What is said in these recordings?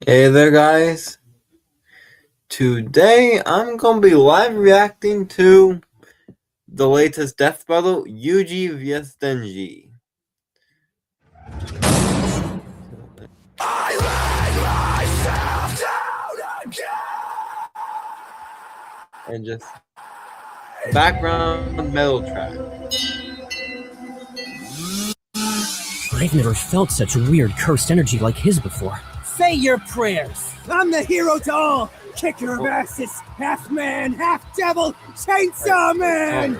Hey there, guys. Today I'm gonna be live reacting to the latest death battle, Yuji vs Denji. And just background metal track. I've never felt such weird cursed energy like his before. Say your prayers. I'm the hero to all. Kicker of asses, half man, half devil, chainsaw man.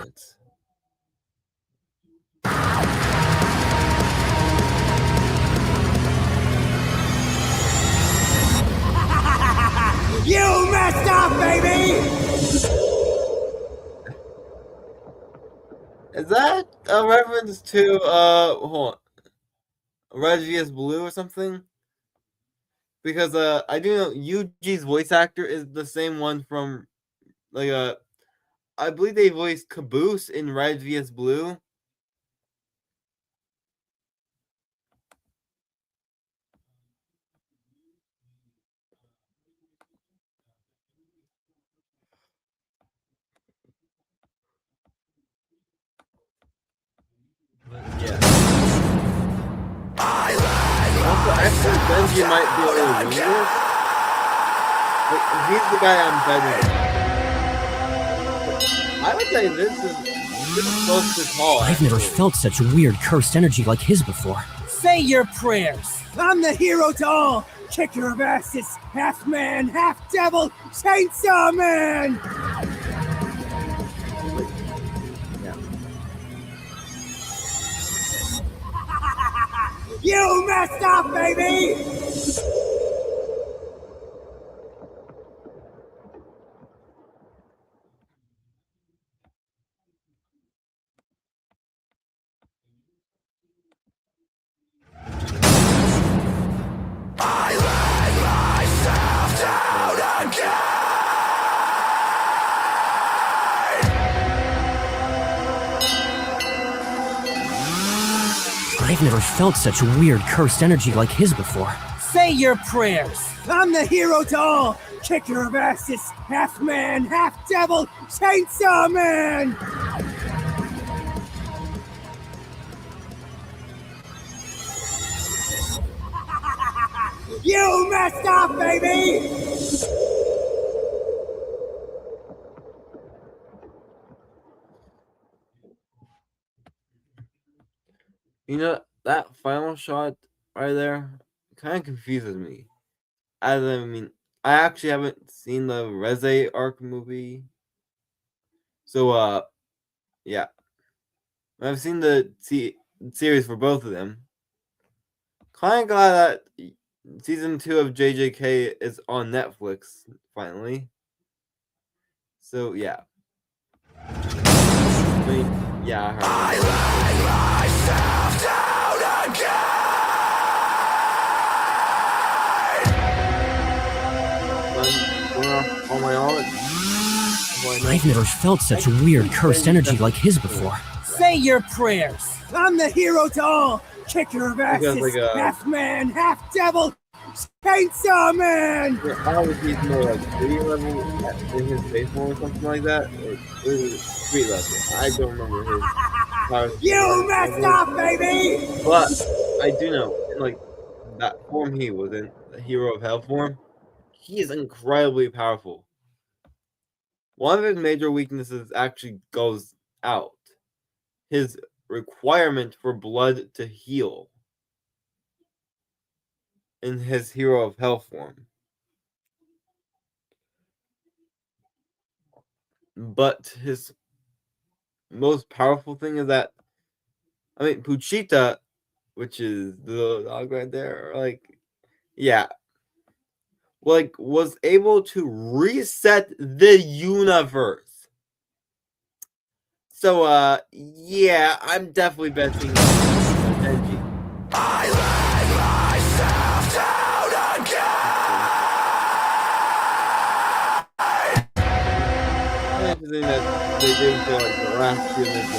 You messed up, baby. Is that a reference to hold on, Red vs Blue or something? Because I do know Yuji's voice actor is the same one from I believe they voiced Caboose in Red vs Blue. Yeah. Also, actually, Denji might be a little weird. But he's the guy I'm betting on. I would say this is close to call. I've never felt such weird cursed energy like his before. Say your prayers. I'm the hero to all. Kicker of asses, half man, half devil, chainsaw man. You messed up, baby! I let myself down again! I've never felt such weird cursed energy like his before. Say your prayers. I'm the hero to all. Kicker of asses, half man, half devil, chainsaw man. You messed up, baby. You know, that final shot right there kind of confuses me. I mean, I actually haven't seen the Reze arc movie. So, yeah. I've seen the series for both of them. Kind of glad that season 2 of JJK is on Netflix, finally. So, yeah. I mean, yeah, I let myself down again. I've never felt such weird cursed energy like his before. Say your prayers. I'm the hero to all. Kicker of asses, half man, half devil, chainsaw man. Obviously, he's more like 3 level in his baseball or something like that. Or 3 level. I don't remember his powers. You messed up, baby. But I do know, in like that form he was in, the Hero of Hell form, he is incredibly powerful. One of his major weaknesses actually goes out. His requirement for blood to heal in his Hero of Hell form. But his most powerful thing is that, I mean, Puchita, which is the little dog right there, like, yeah, like, was able to reset the universe. So, yeah, I'm definitely betting Denji. I let myself down again. Interesting that they didn't feel like the last few minutes.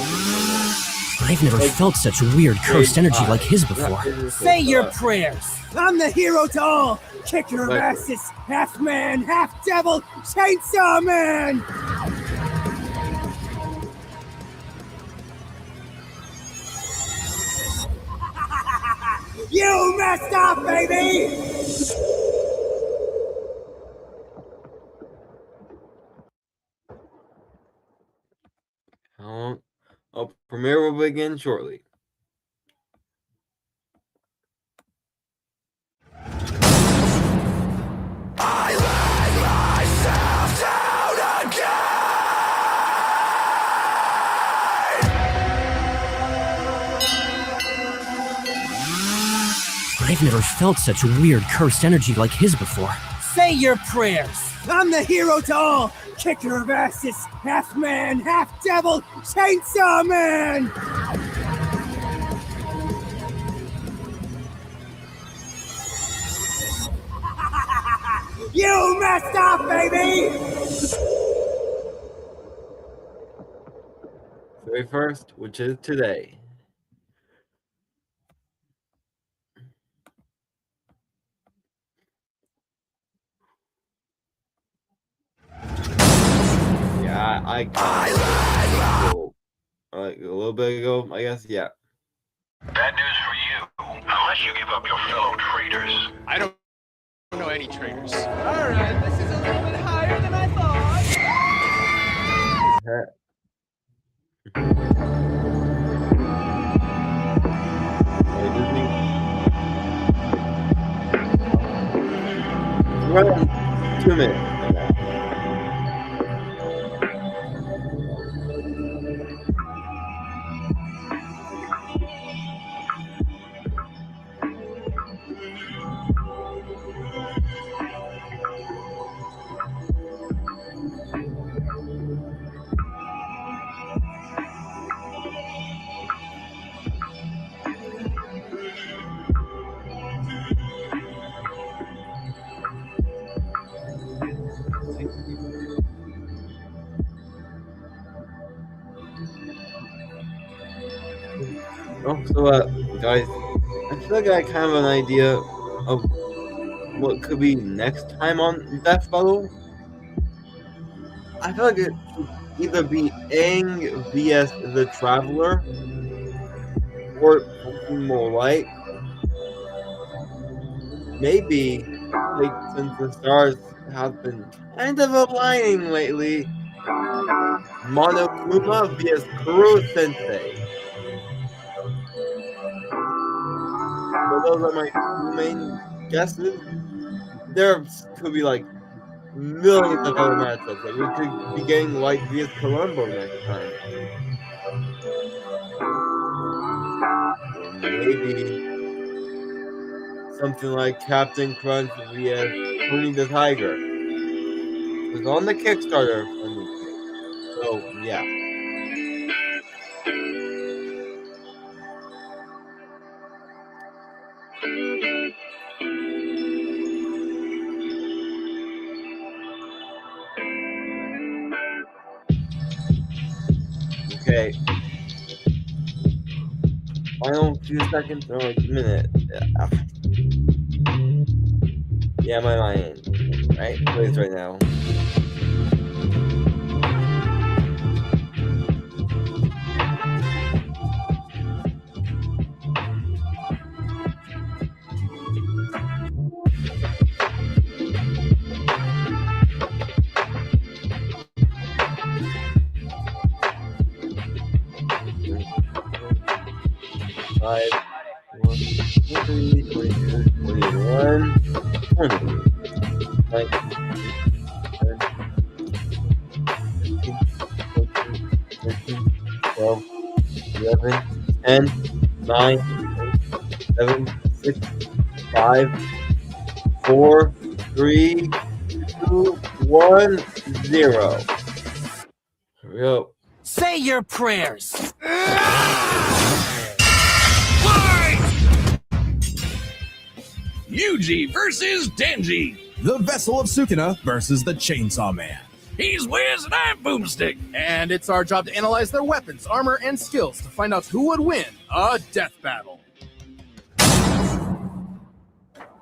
I've never felt such weird cursed energy like his before. Say your prayers. I'm the hero to all. Kicker of asses, half man, half devil, chainsaw man. You messed up, baby! Premiere will begin shortly. I let myself down again. I've never felt such weird cursed energy like his before. Say your prayers. I'm the hero to all. Kicker of asses, half man, half devil, chainsaw man. You messed up, baby! Very first, which is today. Yeah, I got like a little bit ago, I guess. Yeah. Bad news for you, unless you give up your fellow traitors. I don't know any traitors. Alright, this is a little bit higher than I thought. Run 2 minutes. Oh, so guys, I feel like I kind of an idea of what could be next time on Death Battle. I feel like it should either be Aang vs the Traveler, or something more light. Maybe, like, since the stars have been kind of aligning lately, Monokuma vs Kuro Sensei. So those are my 2 main guesses. There could be like millions of other matchups. Like we could be getting Light vs Colombo next time. Or maybe something like Captain Crunch vs Tony the Tiger. It was on the Kickstarter. So yeah. Okay. Final few seconds or like a minute. Yeah, my mind. Right? Please right now. Five, 1, 2, 3, 22, 21, 20, 19, 15, 14, 13, 12, 11, 10, 9, 8, 7, 6, 5, 4, 3, 2, 1, 0. Hurry up. Say your prayers. Yuji versus Denji. The Vessel of Sukuna versus the Chainsaw Man. He's Wiz and I'm Boomstick. And it's our job to analyze their weapons, armor, and skills to find out who would win a death battle.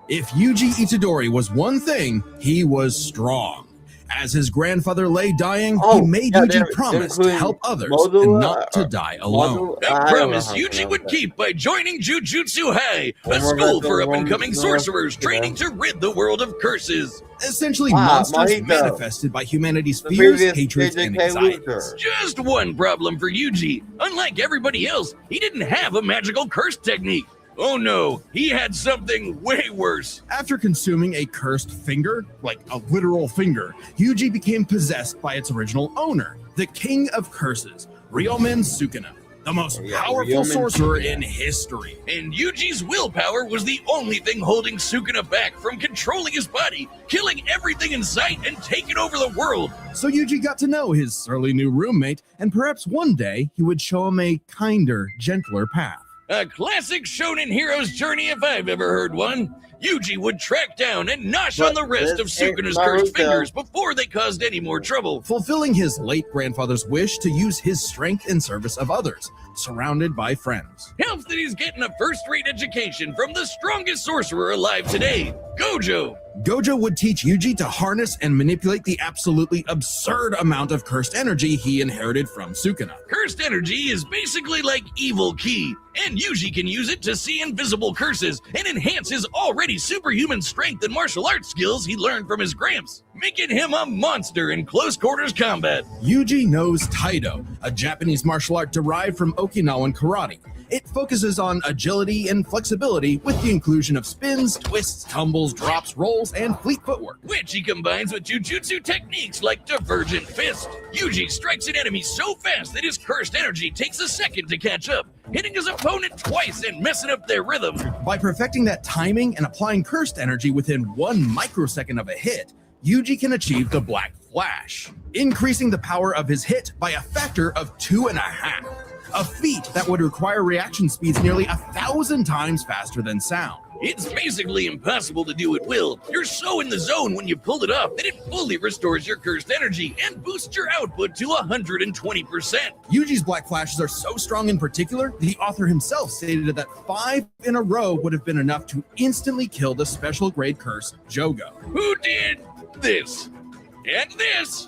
If Yuji Itadori was one thing, he was strong. As his grandfather lay dying, he made Yuji promise to help others and not to die alone. A promise Yuji would keep by joining Jujutsu High, a school for up-and-coming sorcerers training to rid the world of curses. Essentially monsters manifested by humanity's fears, hatreds, and anxieties. Just one problem for Yuji. Unlike everybody else, he didn't have a magical curse technique. Oh no, he had something way worse. After consuming a cursed finger, like a literal finger, Yuji became possessed by its original owner, the King of Curses, Ryomen Sukuna, the most powerful sorcerer in history. And Yuji's willpower was the only thing holding Sukuna back from controlling his body, killing everything in sight, and taking over the world. So Yuji got to know his surly new roommate, and perhaps one day he would show him a kinder, gentler path. A classic shonen hero's journey if I've ever heard one. Yuji would track down and nosh on the rest of Sukuna's cursed fingers before they caused any more trouble. Fulfilling his late grandfather's wish to use his strength in service of others, surrounded by friends. Helps that he's getting a first-rate education from the strongest sorcerer alive today, Gojo. Gojo would teach Yuji to harness and manipulate the absolutely absurd amount of cursed energy he inherited from Sukuna. Cursed energy is basically like evil ki, and Yuji can use it to see invisible curses and enhance his already superhuman strength and martial arts skills he learned from his gramps, making him a monster in close quarters combat. Yuji knows Taido, a Japanese martial art derived from Okinawan karate. It focuses on agility and flexibility with the inclusion of spins, twists, tumbles, drops, rolls, and fleet footwork, which he combines with jujutsu techniques like Divergent Fist. Yuji strikes an enemy so fast that his cursed energy takes a second to catch up, hitting his opponent twice and messing up their rhythm. By perfecting that timing and applying cursed energy within 1 microsecond of a hit, Yuji can achieve the Black Flash, increasing the power of his hit by a factor of 2.5. A feat that would require reaction speeds nearly 1,000 times faster than sound. It's basically impossible to do at will. You're so in the zone when you pull it off that it fully restores your cursed energy and boosts your output to 120%. Yuji's Black Flashes are so strong in particular, the author himself stated that 5 in a row would have been enough to instantly kill the special grade curse, Jogo. Who did this, and this,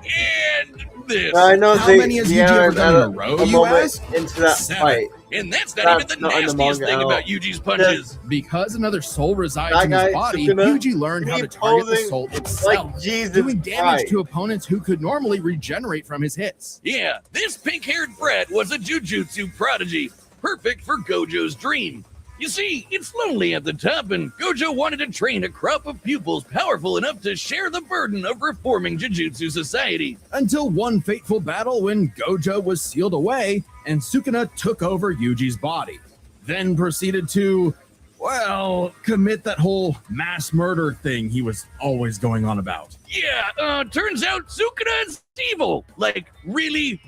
and this? I know How many has Yuji ever done in a row, you ask? Into that 7. fight. And that's not even the nastiest thing about Yuji's punches. Because another soul resides in his body, Yuji learned how to target the soul itself, doing damage to opponents who could normally regenerate from his hits. Yeah, this pink-haired brat was a jujutsu prodigy, perfect for Gojo's dream. You see, it's lonely at the top, and Gojo wanted to train a crop of pupils powerful enough to share the burden of reforming Jujutsu society. Until one fateful battle when Gojo was sealed away, and Sukuna took over Yuji's body. Then proceeded to, well, commit that whole mass murder thing he was always going on about. Yeah, turns out Sukuna's evil. Like, really,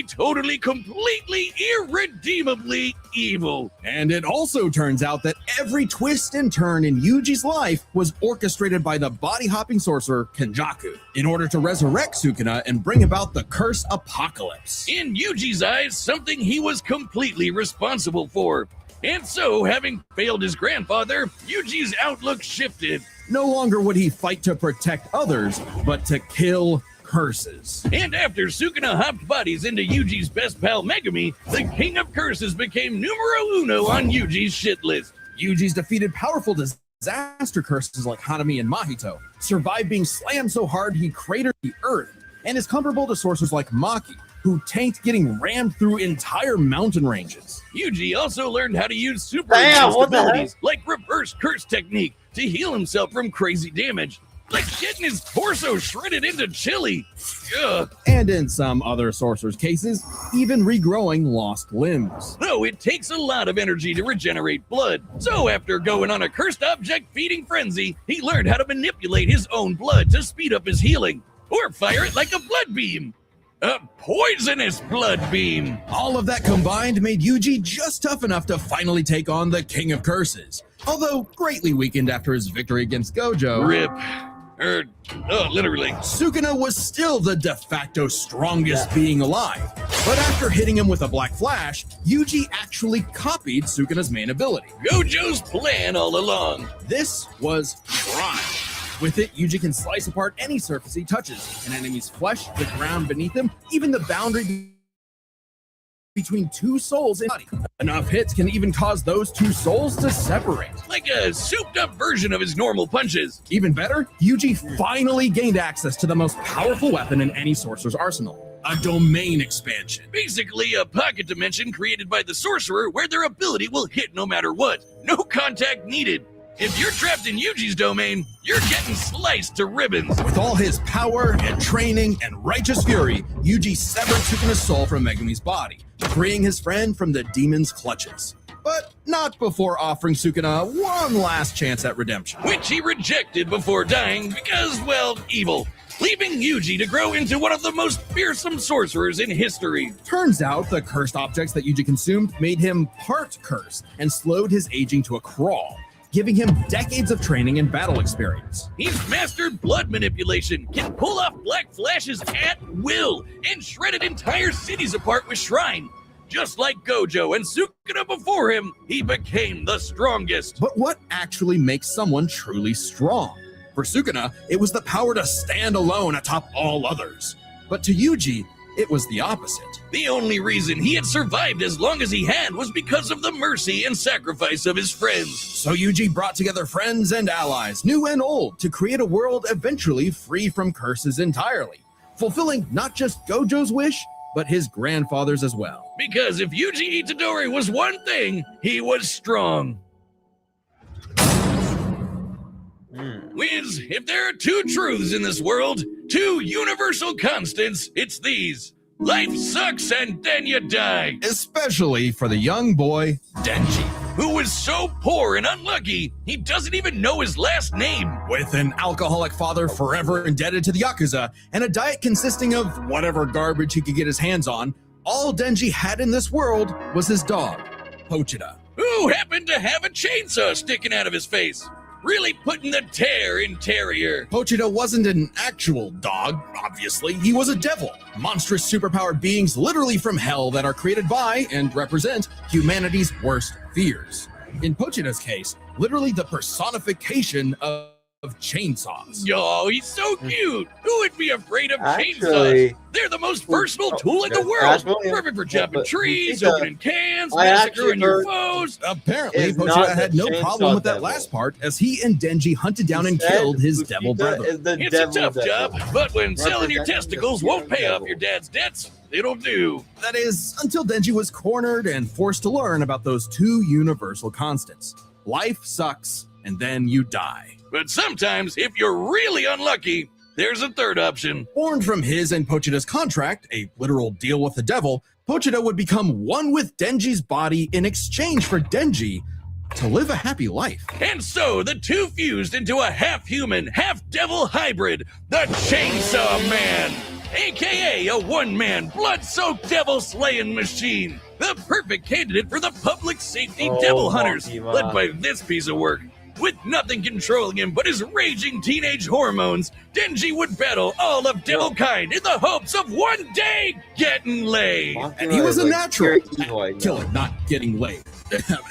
totally, completely, irredeemably evil. And it also turns out that every twist and turn in Yuji's life was orchestrated by the body-hopping sorcerer Kenjaku in order to resurrect Sukuna and bring about the curse apocalypse. In Yuji's eyes, something he was completely responsible for. And so, having failed his grandfather, Yuji's outlook shifted. No longer would he fight to protect others, but to kill curses. And after Sukuna hopped bodies into Yuji's best pal Megumi, the King of Curses became numero uno on Yuji's shit list. Yuji's defeated powerful disaster curses like Hanami and Mahito, survived being slammed so hard he cratered the earth, and is comparable to sorcerers like Maki, who tanked getting rammed through entire mountain ranges. Yuji also learned how to use super advanced abilities like reverse curse technique to heal himself from crazy damage, like getting his torso shredded into chili. Ugh. And in some other sorcerers' cases, even regrowing lost limbs. Though it takes a lot of energy to regenerate blood, so after going on a cursed object feeding frenzy, he learned how to manipulate his own blood to speed up his healing, or fire it like a blood beam. A poisonous blood beam. All of that combined made Yuji just tough enough to finally take on the King of Curses. Although greatly weakened after his victory against Gojo. Rip. Literally. Sukuna was still the de facto strongest being alive. But after hitting him with a Black Flash, Yuji actually copied Sukuna's main ability. Gojo's plan all along. This was Prime. With it, Yuji can slice apart any surface he touches, an enemy's flesh, the ground beneath him, even the boundary between two souls in body. Enough hits can even cause those two souls to separate. Like a souped-up version of his normal punches. Even better, Yuji finally gained access to the most powerful weapon in any sorcerer's arsenal, a domain expansion. Basically, a pocket dimension created by the sorcerer where their ability will hit no matter what. No contact needed. If you're trapped in Yuji's domain, you're getting sliced to ribbons. With all his power and training and righteous fury, Yuji severed Sukuna's soul from Megumi's body, freeing his friend from the demon's clutches. But not before offering Sukuna one last chance at redemption. Which he rejected before dying because, well, evil. Leaving Yuji to grow into one of the most fearsome sorcerers in history. Turns out the cursed objects that Yuji consumed made him part cursed and slowed his aging to a crawl, giving him decades of training and battle experience. He's mastered blood manipulation, can pull off black flashes at will, and shredded entire cities apart with Shrine. Just like Gojo and Sukuna before him, he became the strongest. But what actually makes someone truly strong? For Sukuna, it was the power to stand alone atop all others. But to Yuji, it was the opposite. The only reason he had survived as long as he had was because of the mercy and sacrifice of his friends. So Yuji brought together friends and allies, new and old, to create a world eventually free from curses entirely, fulfilling not just Gojo's wish, but his grandfather's as well. Because if Yuji Itadori was one thing, he was strong. Wiz, if there are two truths in this world, two universal constants, it's these. Life sucks and then you die. Especially for the young boy, Denji. Who was so poor and unlucky, he doesn't even know his last name. With an alcoholic father forever indebted to the Yakuza, and a diet consisting of whatever garbage he could get his hands on, all Denji had in this world was his dog, Pochita. Who happened to have a chainsaw sticking out of his face. Really putting the tear in Terrier. Pochita wasn't an actual dog, obviously. He was a devil. Monstrous superpowered beings literally from hell that are created by and represent humanity's worst fears. In Pochita's case, literally the personification of chainsaws. Oh, he's so cute. Who would be afraid of Actually, chainsaws? They're the most versatile tool in the world. Perfect for chopping trees, opening cans, massacring your foes. Apparently, Pochita had no problem with that last part, as he and Denji hunted down and killed his devil brother. It's a tough job, but when selling your testicles won't pay off your dad's debts, it'll do. That is, until Denji was cornered and forced to learn about those two universal constants. Life sucks, and then you die. But sometimes, if you're really unlucky, there's a third option. Born from his and Pochita's contract, a literal deal with the devil, Pochita would become one with Denji's body in exchange for Denji to live a happy life. And so the two fused into a half-human, half-devil hybrid, the Chainsaw Man, aka a one-man, blood-soaked devil-slaying machine. The perfect candidate for the public safety devil hunters, led by this piece of work. With nothing controlling him but his raging teenage hormones, Denji would battle all of devil kind in the hopes of one day getting laid. And he was a natural at killing, not getting laid.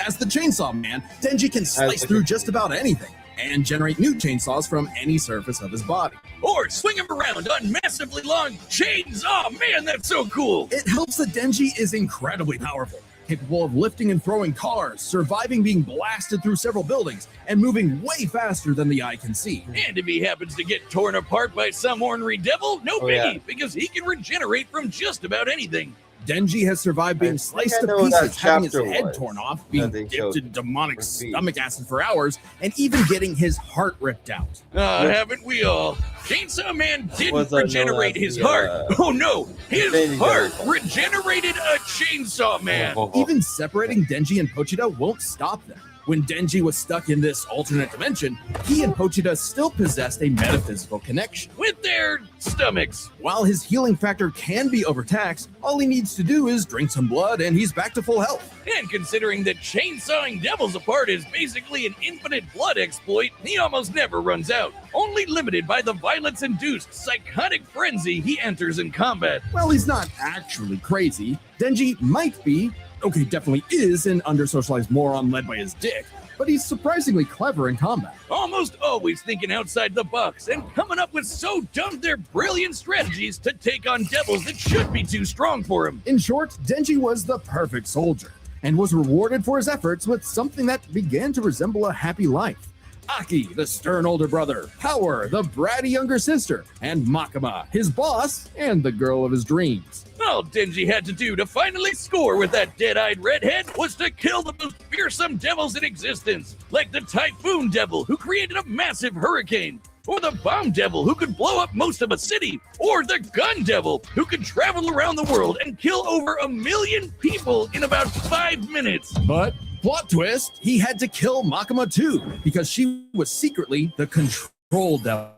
As the Chainsaw Man, Denji can slice through just about anything and generate new chainsaws from any surface of his body. Or swing him around on massively long chains. Oh man, that's so cool. It helps that Denji is incredibly powerful, capable of lifting and throwing cars, surviving being blasted through several buildings, and moving way faster than the eye can see. And if he happens to get torn apart by some ornery devil, no biggie, because he can regenerate from just about anything. Denji has survived being sliced to pieces, having his head torn off, being dipped in demonic stomach acid for hours, and even getting his heart ripped out. Haven't we all? Chainsaw Man didn't regenerate his heart. Oh no, his heart regenerated a Chainsaw Man. Even separating Denji and Pochita won't stop them. When Denji was stuck in this alternate dimension, he and Pochita still possessed a metaphysical connection. With their stomachs. While his healing factor can be overtaxed, all he needs to do is drink some blood and he's back to full health. And considering that chainsawing devils apart is basically an infinite blood exploit, he almost never runs out, only limited by the violence-induced psychotic frenzy he enters in combat. Well, he's not actually crazy. Denji might be, okay, definitely is an under-socialized moron led by his dick, but he's surprisingly clever in combat. Almost always thinking outside the box and coming up with so dumb they're brilliant strategies to take on devils that should be too strong for him. In short, Denji was the perfect soldier and was rewarded for his efforts with something that began to resemble a happy life. Aki, the stern older brother, Power, the bratty younger sister, and Makima, his boss and the girl of his dreams. All Denji had to do to finally score with that dead-eyed redhead was to kill the most fearsome devils in existence, like the Typhoon Devil, who created a massive hurricane, or the Bomb Devil, who could blow up most of a city, or the Gun Devil, who could travel around the world and kill over 1 million people in about 5 minutes. But plot twist, he had to kill Makima too, because she was secretly the Control Devil,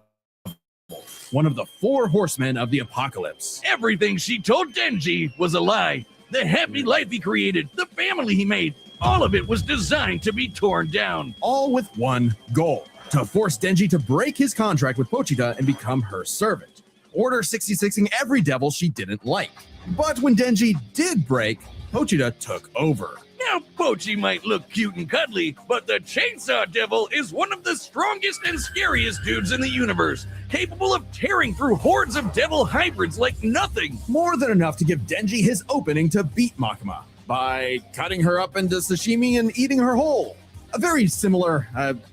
one of the 4 horsemen of the apocalypse. Everything she told Denji was a lie. The happy life he created, the family he made, all of it was designed to be torn down. All with one goal, to force Denji to break his contract with Pochita and become her servant, Order 66ing every devil she didn't like. But when Denji did break, Pochita took over. Now, Pochi might look cute and cuddly, but the Chainsaw Devil is one of the strongest and scariest dudes in the universe, capable of tearing through hordes of devil hybrids like nothing. More than enough to give Denji his opening to beat Makima by cutting her up into sashimi and eating her whole. A very similar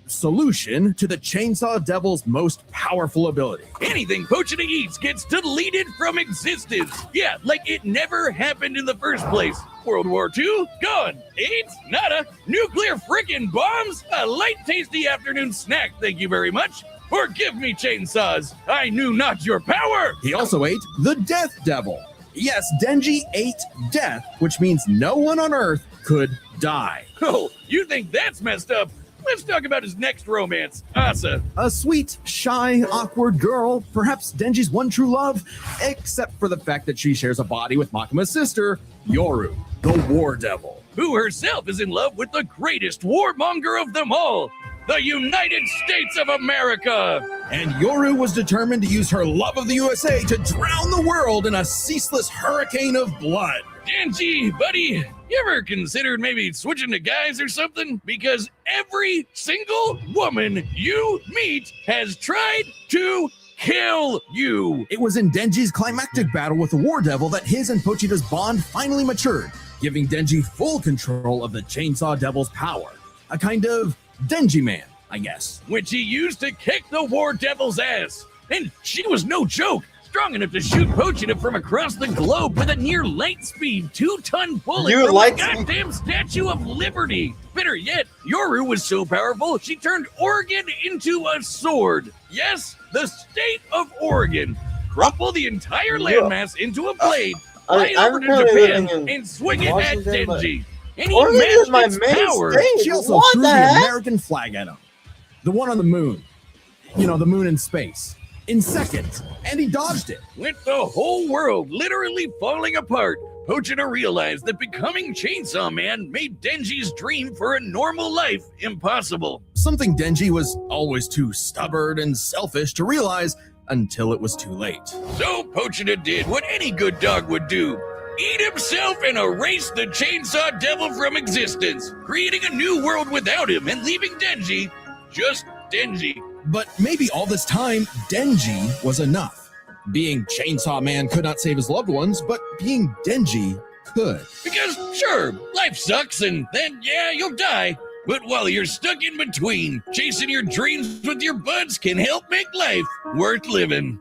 solution to the Chainsaw Devil's most powerful ability. Anything Pochita eats gets deleted from existence. Yeah, like it never happened in the first place. World War II? Gone. AIDS? Nada. Nuclear frickin' bombs? A light tasty afternoon snack, thank you very much. Forgive me, chainsaws. I knew not your power. He also ate the Death Devil. Yes, Denji ate death, which means no one on Earth could die. Oh, you think that's messed up? Let's talk about his next romance, Asa. A sweet, shy, awkward girl, perhaps Denji's one true love, except for the fact that she shares a body with Makima's sister, Yoru, the War Devil. Who herself is in love with the greatest warmonger of them all, the United States of America. And Yoru was determined to use her love of the USA to drown the world in a ceaseless hurricane of blood. Denji, buddy, you ever considered maybe switching to guys or something? Because every single woman you meet has tried to kill you. It was in Denji's climactic battle with the War Devil that his and Pochita's bond finally matured, giving Denji full control of the Chainsaw Devil's power. A kind of Denji man, I guess. Which he used to kick the War Devil's ass. And she was no joke. Strong enough to shoot Pochita from across the globe with a near light speed 2-ton bullet You from like a goddamn Statue of Liberty. Better yet, Yoru was so powerful she turned Oregon into a sword. Yes, the state of Oregon. Crumple the entire landmass into a blade, fly over to Japan, and swing it at Washington, Denji. And he Oregon is my matched main its power. state. She also What threw the the heck? American flag at him. The one on the moon. You know, the moon in space. In seconds. And he dodged it. With the whole world literally falling apart, Pochita realized that becoming Chainsaw Man made Denji's dream for a normal life impossible. Something Denji was always too stubborn and selfish to realize until it was too late. So Pochita did what any good dog would do. Eat himself and erase the Chainsaw Devil from existence, creating a new world without him and leaving Denji just Denji. But maybe all this time, Denji was enough. Being Chainsaw Man could not save his loved ones, but being Denji could. Because sure, life sucks and then yeah, you'll die. But while you're stuck in between, chasing your dreams with your buds can help make life worth living.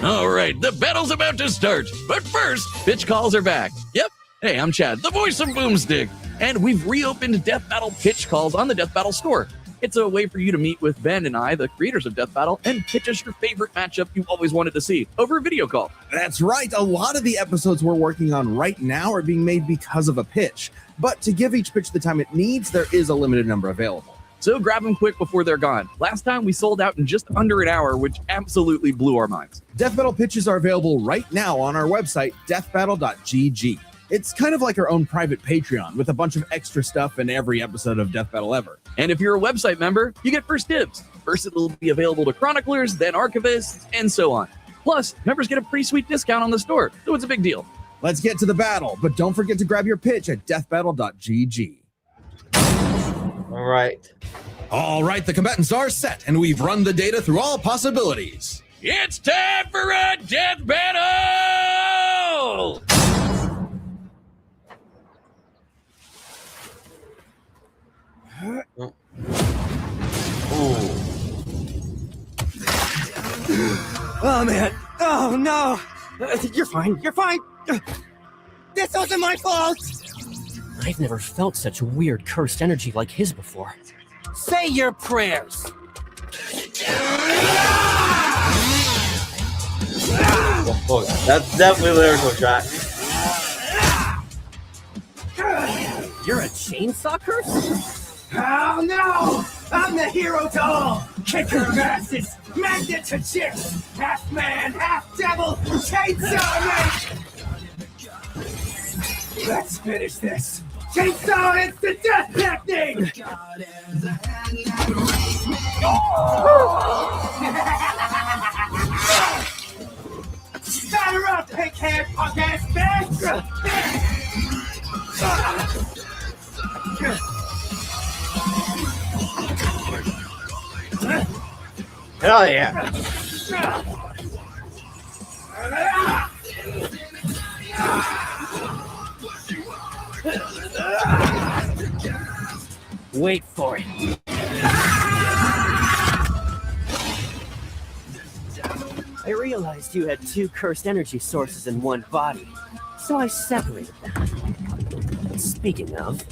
All right, the battle's about to start. But first, pitch calls are back. Yep. Hey, I'm Chad, the voice of Boomstick. And we've reopened Death Battle pitch calls on the Death Battle store. It's a way for you to meet with Ben and I, the creators of Death Battle, and pitch us your favorite matchup you always wanted to see over a video call. That's right. A lot of the episodes we're working on right now are being made because of a pitch. But to give each pitch the time it needs, there is a limited number available. So grab them quick before they're gone. Last time we sold out in just under an hour, which absolutely blew our minds. Death Battle pitches are available right now on our website, deathbattle.gg. It's kind of like our own private Patreon with a bunch of extra stuff in every episode of Death Battle ever. And if you're a website member, you get first dibs. First it'll be available to chroniclers, then archivists, and so on. Plus, members get a pretty sweet discount on the store, so it's a big deal. Let's get to the battle, but don't forget to grab your pitch at deathbattle.gg. All right. All right, the combatants are set, and we've run the data through all possibilities. It's time for a death battle! Oh, man. Oh, no. You're fine. You're fine. This wasn't my fault. I've never felt such weird cursed energy like his before. Say your prayers. Look, that's definitely lyrical track. You're a chainsaw curse? Oh, no. I'm the hero to all. Kicker of asses. Magnet to chicks. Half man, half devil. Chainsaw man. Let's finish this. Chainsaw instant death technique! Batter up, pink-haired punk-ass bitch! Hell yeah! Wait for it. I realized you had two cursed energy sources in one body, so I separated them. Speaking of...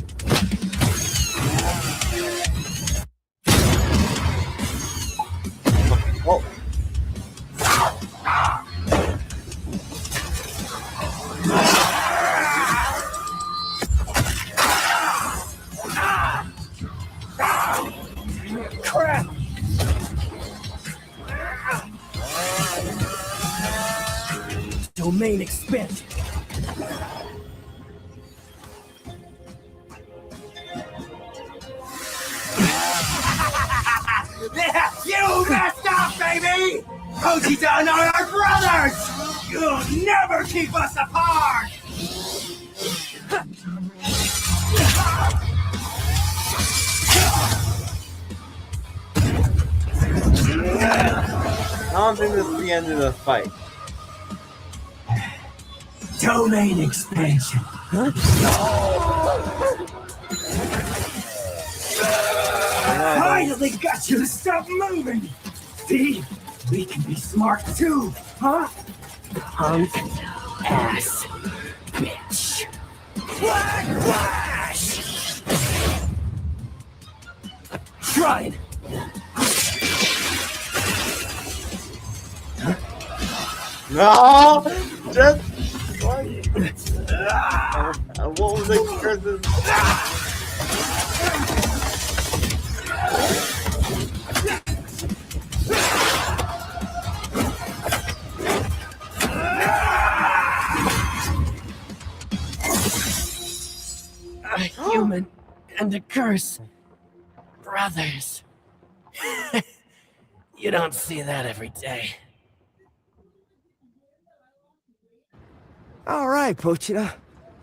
Oh. Crap! Domain expansion. Yeah, you messed up, baby! Koji-dan are our brothers! You'll never keep us apart! I don't think this is the end of the fight. Domain expansion. Huh? Finally got you to stop moving! See? We can be smart too, huh? Punk ass bitch. Black Flash! Try it! No! Just... What was the curses? A human and a curse. Brothers. You don't see that every day. All right, Pochita.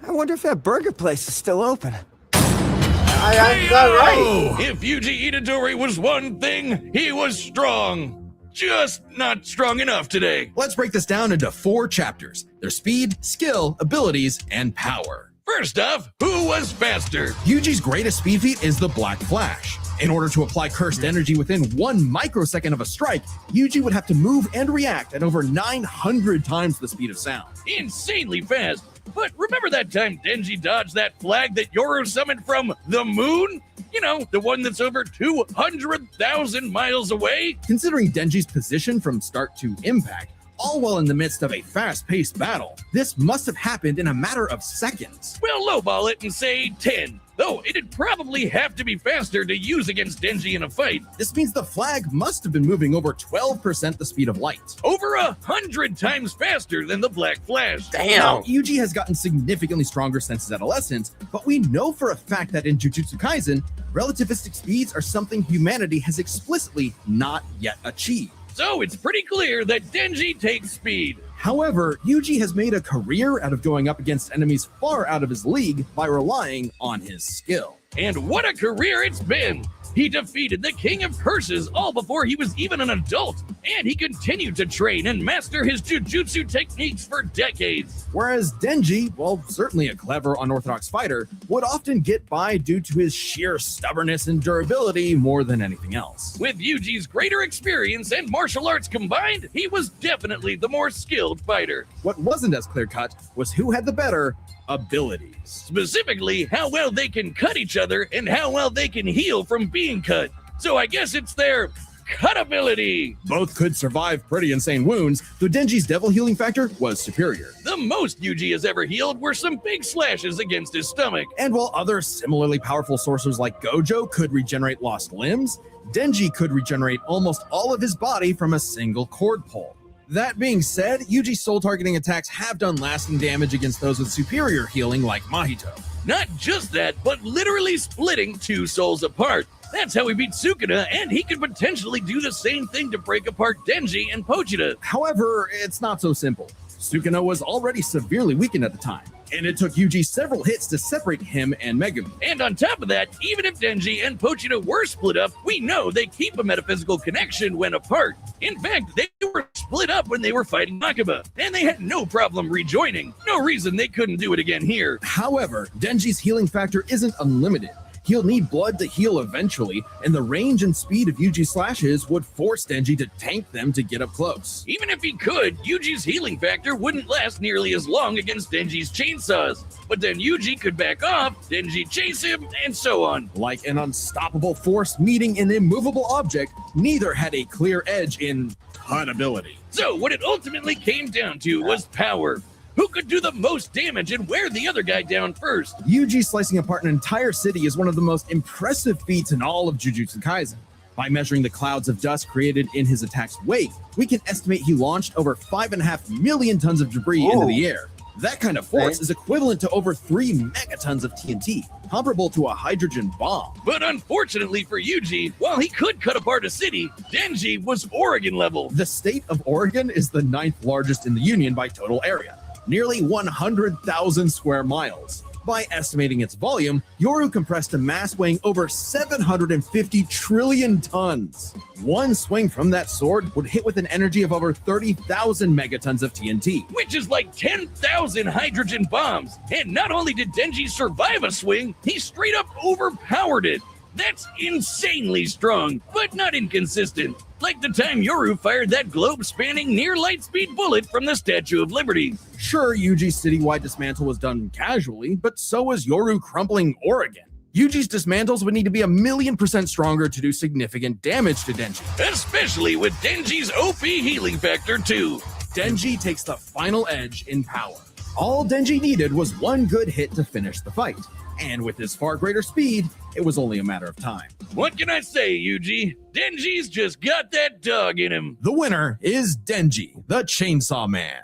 I wonder if that burger place is still open. I'm not right. If Yuji Itadori was one thing, he was strong. Just not strong enough today. Let's break this down into 4 chapters. Their speed, skill, abilities, and power. First off, who was faster? Yuji's greatest speed feat is the Black Flash. In order to apply cursed energy within 1 microsecond of a strike, Yuji would have to move and react at over 900 times the speed of sound. Insanely fast. But remember that time Denji dodged that flag that Yoro summoned from the moon? You know, the one that's over 200,000 miles away? Considering Denji's position from start to impact, all while in the midst of a fast-paced battle. This must have happened in a matter of seconds. We'll lowball it and say 10. Though it'd probably have to be faster to use against Denji in a fight. This means the flag must have been moving over 12% the speed of light. Over 100 times faster than the Black Flash. Now, Yuji has gotten significantly stronger since his adolescence, but we know for a fact that in Jujutsu Kaisen, relativistic speeds are something humanity has explicitly not yet achieved. So it's pretty clear that Denji takes speed. However, Yuji has made a career out of going up against enemies far out of his league by relying on his skill. And what a career it's been! He defeated the King of Curses all before he was even an adult, and he continued to train and master his jujutsu techniques for decades. Whereas Denji, while certainly a clever, unorthodox fighter, would often get by due to his sheer stubbornness and durability more than anything else. With Yuji's greater experience and martial arts combined, he was definitely the more skilled fighter. What wasn't as clear-cut was who had the better abilities. Specifically, how well they can cut each other and how well they can heal from being cut. So I guess it's their cut ability. Both could survive pretty insane wounds, though Denji's devil healing factor was superior. The most Yuji has ever healed were some big slashes against his stomach. And while other similarly powerful sorcerers like Gojo could regenerate lost limbs, Denji could regenerate almost all of his body from a single cord pull. That being said, Yuji's soul targeting attacks have done lasting damage against those with superior healing like Mahito. Not just that, but literally splitting two souls apart. That's how he beat Sukuna, and he could potentially do the same thing to break apart Denji and Pochita. However, it's not so simple. Sukuna was already severely weakened at the time, and it took Yuji several hits to separate him and Megumi. And on top of that, even if Denji and Pochita were split up, we know they keep a metaphysical connection when apart. In fact, they were split up when they were fighting Makaba, and they had no problem rejoining. No reason they couldn't do it again here. However, Denji's healing factor isn't unlimited. He'll need blood to heal eventually, and the range and speed of Yuji's slashes would force Denji to tank them to get up close. Even if he could, Yuji's healing factor wouldn't last nearly as long against Denji's chainsaws. But then Yuji could back off, Denji chase him, and so on. Like an unstoppable force meeting an immovable object, neither had a clear edge in cut ability. So what it ultimately came down to was power. Who could do the most damage and wear the other guy down first? Yuji slicing apart an entire city is one of the most impressive feats in all of Jujutsu Kaisen. By measuring the clouds of dust created in his attack's wake, we can estimate he launched over 5.5 million tons of debris into the air. That kind of force is equivalent to over 3 megatons of TNT, comparable to a hydrogen bomb. But unfortunately for Yuji, while he could cut apart a city, Denji was Oregon level. The state of Oregon is the 9th largest in the Union by total area, nearly 100,000 square miles. By estimating its volume, Yoru compressed a mass weighing over 750 trillion tons. One swing from that sword would hit with an energy of over 30,000 megatons of TNT. Which is like 10,000 hydrogen bombs. And not only did Denji survive a swing, he straight up overpowered it. That's insanely strong, but not inconsistent. Like the time Yoru fired that globe-spanning near-light-speed bullet from the Statue of Liberty. Sure, Yuji's citywide dismantle was done casually, but so was Yoru crumpling Oregon. Yuji's dismantles would need to be 1,000,000% stronger to do significant damage to Denji. Especially with Denji's OP healing factor too. Denji takes the final edge in power. All Denji needed was one good hit to finish the fight. And with his far greater speed, it was only a matter of time. What can I say, Yuji? Denji's just got that dog in him. The winner is Denji, the Chainsaw Man.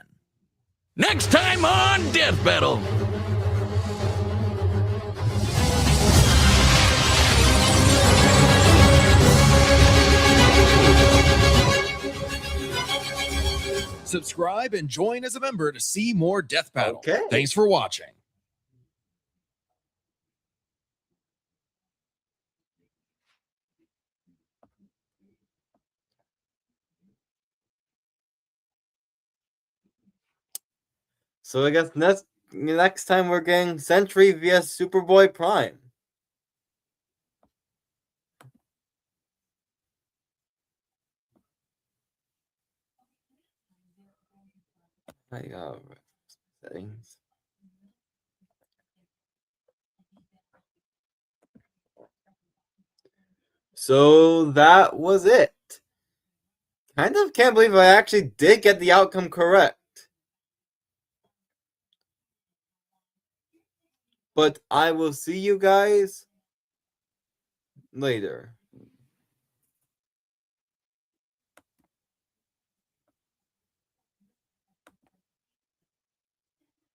Next time on Death Battle. Subscribe and join as a member to see more Death Battle. Okay. Thanks for watching. So I guess next time we're getting Sentry via Superboy Prime. I got settings. So that was it. kind of can't believe I actually did get the outcome correct. But I will see you guys later.